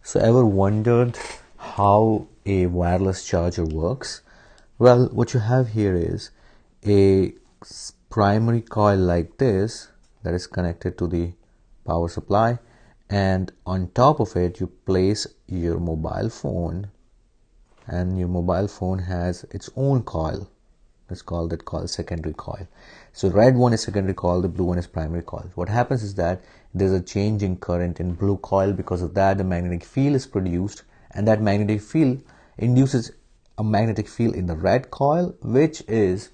So, ever wondered how a wireless charger works? Well, what you have here is a primary coil like this that is connected to the power supply, and on top of it you place your mobile phone, and your mobile phone has its own coil. Let's call that coil secondary coil. So red one is secondary coil, the blue one is primary coil. What happens is that there's a change in current in blue coil. Because of that, the magnetic field is produced, and that magnetic field induces a magnetic field in the red coil, which is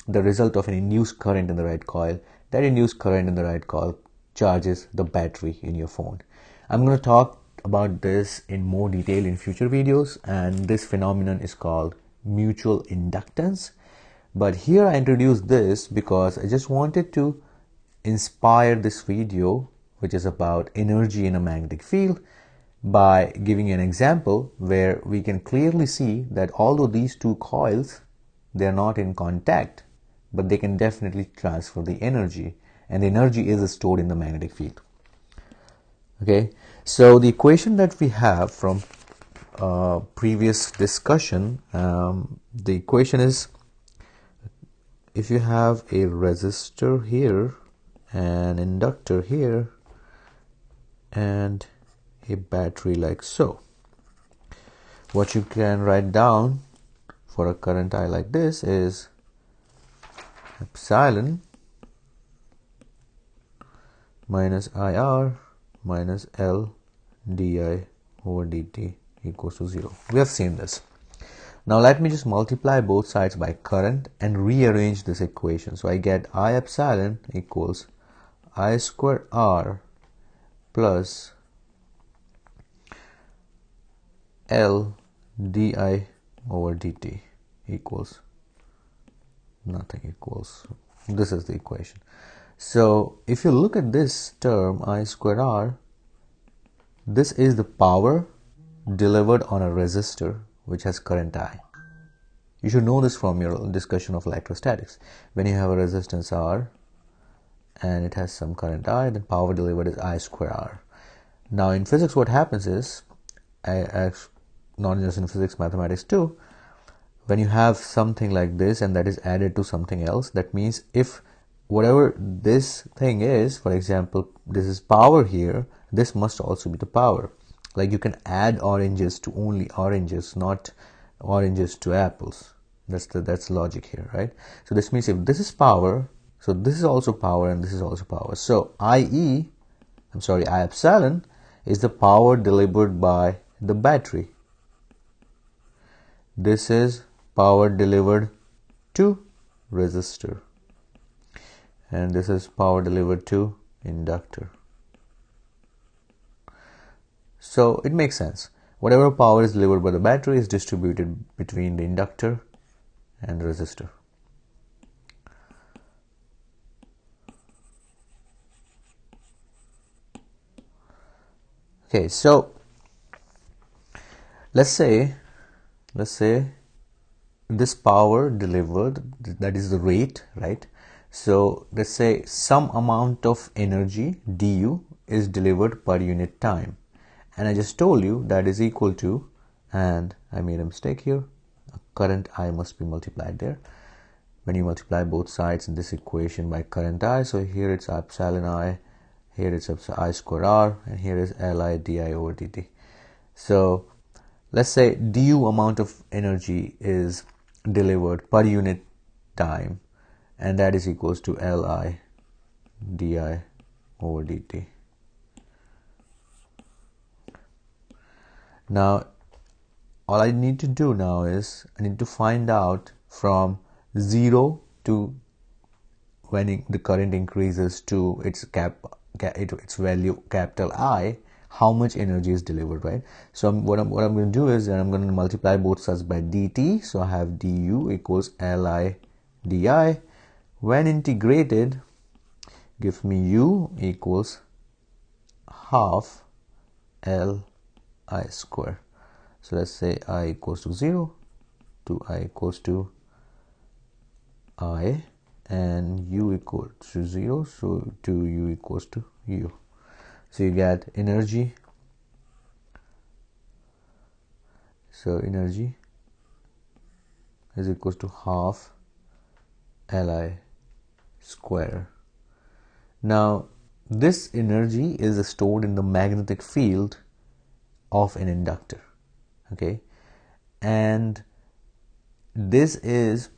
the result of an induced current in the red coil. That induced current in the red coil charges the battery in your phone. I'm going to talk about this in more detail in future videos, and this phenomenon is called mutual inductance. But here I introduced this because I just wanted to inspire this video, which is about energy in a magnetic field, by giving an example where we can clearly see that although these two coils, they are not in contact, but they can definitely transfer the energy, and the energy is stored in the magnetic field. Okay, so the equation that we have from previous discussion, the equation is, if you have a resistor here, an inductor here, and a battery like so, what you can write down for a current I like this is epsilon minus IR minus L di over dt equals to 0. We have seen this. Now let me just multiply both sides by current and rearrange this equation. So I get I epsilon equals I square R plus L di over dt equals nothing, equals, this is the equation. So if you look at this term I square R, this is the power delivered on a resistor which has current I. You should know this from your discussion of electrostatics. When you have a resistance R and it has some current I, then power delivered is I square R. Now in physics what happens is, not just in physics, mathematics too, when you have something like this and that is added to something else, that means if whatever this thing is, for example, this is power here, this must also be the power. Like you can add oranges to only oranges, not oranges to apples. That's logic here, right? So this means if this is power, so this is also power and this is also power. So I epsilon is the power delivered by the battery. This is power delivered to resistor, and this is power delivered to inductor. So it makes sense. Whatever power is delivered by the battery is distributed between the inductor and the resistor. Okay, so let's say this power delivered, that is the rate, right? So let's say some amount of energy du is delivered per unit time, and I just told you that is equal to, and I made a mistake here, current I must be multiplied there. When you multiply both sides in this equation by current I, so here it's epsilon I, here it's I square R, and here is Li di over dt. So let's say du amount of energy is delivered per unit time, and that is equals to Li di over dt. Now all I need to do now is I need to find out from 0 to when the current increases to its value capital I, how much energy is delivered, right? So what I'm going to do is I'm going to multiply both sides by dt. So I have du equals Li di. When integrated, give me u equals half Li square. So let's say I equals to 0 to I equals to I, and u equals to 0, so to u equals to u. So you get energy So energy is equals to half Li square. Now this energy is stored in the magnetic field of an inductor, okay, and this is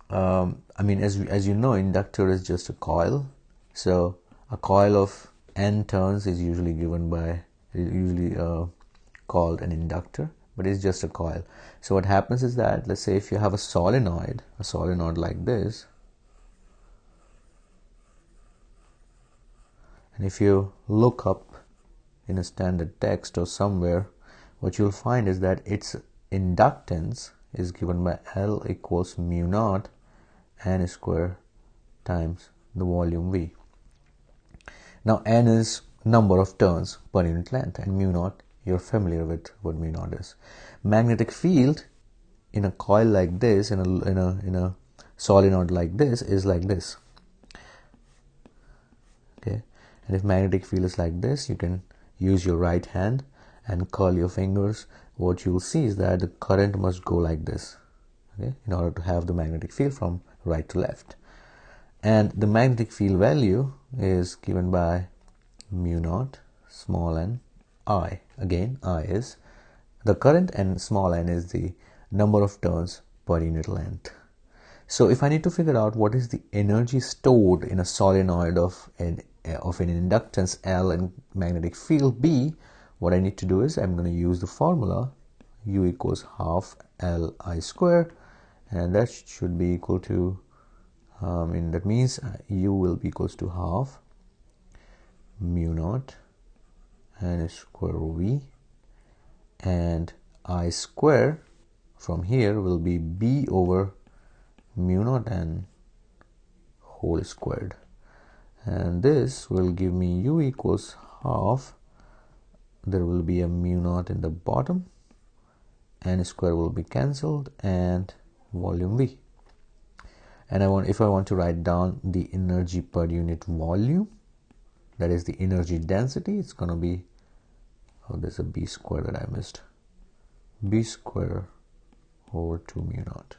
I mean, as you know, inductor is just a coil. So a coil of n turns is usually called an inductor, but it's just a coil. So what happens is that, let's say if you have a solenoid like this, and if you look up in a standard text or somewhere, what you'll find is that its inductance is given by L equals mu naught n square times the volume V. Now n is number of turns per unit length, and mu naught, you're familiar with what mu naught is. Magnetic field in a coil like this, in a solenoid like this, is like this. Okay, and if magnetic field is like this, you can use your right hand and curl your fingers. What you'll see is that the current must go like this, okay, in order to have the magnetic field from right to left. And the magnetic field value is given by mu naught small n I. Again, I is the current and small n is the number of turns per unit length. So if I need to figure out what is the energy stored in a solenoid of an inductance L and magnetic field B, what I need to do is I'm going to use the formula U equals half Li square, and that should be equal to that means U will be equals to half mu naught n square V, and I square from here will be B over mu naught n whole squared, and this will give me U equals half, there will be a mu naught in the bottom, n square will be cancelled, and volume V. And if I want to write down the energy per unit volume, that is the energy density, it's going to be, oh, there's a B square that I missed, B square over 2 mu naught.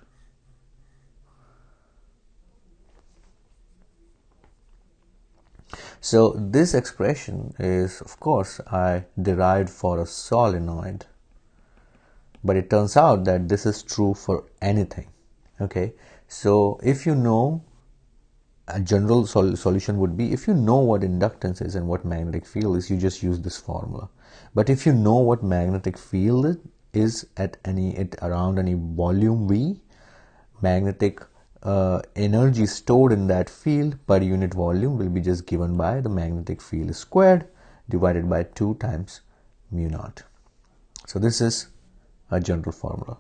So this expression is, of course, I derived for a solenoid, but it turns out that this is true for anything. Okay, so if you know, a general solution would be, if you know what inductance is and what magnetic field is, you just use this formula. But if you know what magnetic field is at around any volume V, magnetic energy stored in that field per unit volume will be just given by the magnetic field squared divided by 2 times mu naught. So this is a general formula.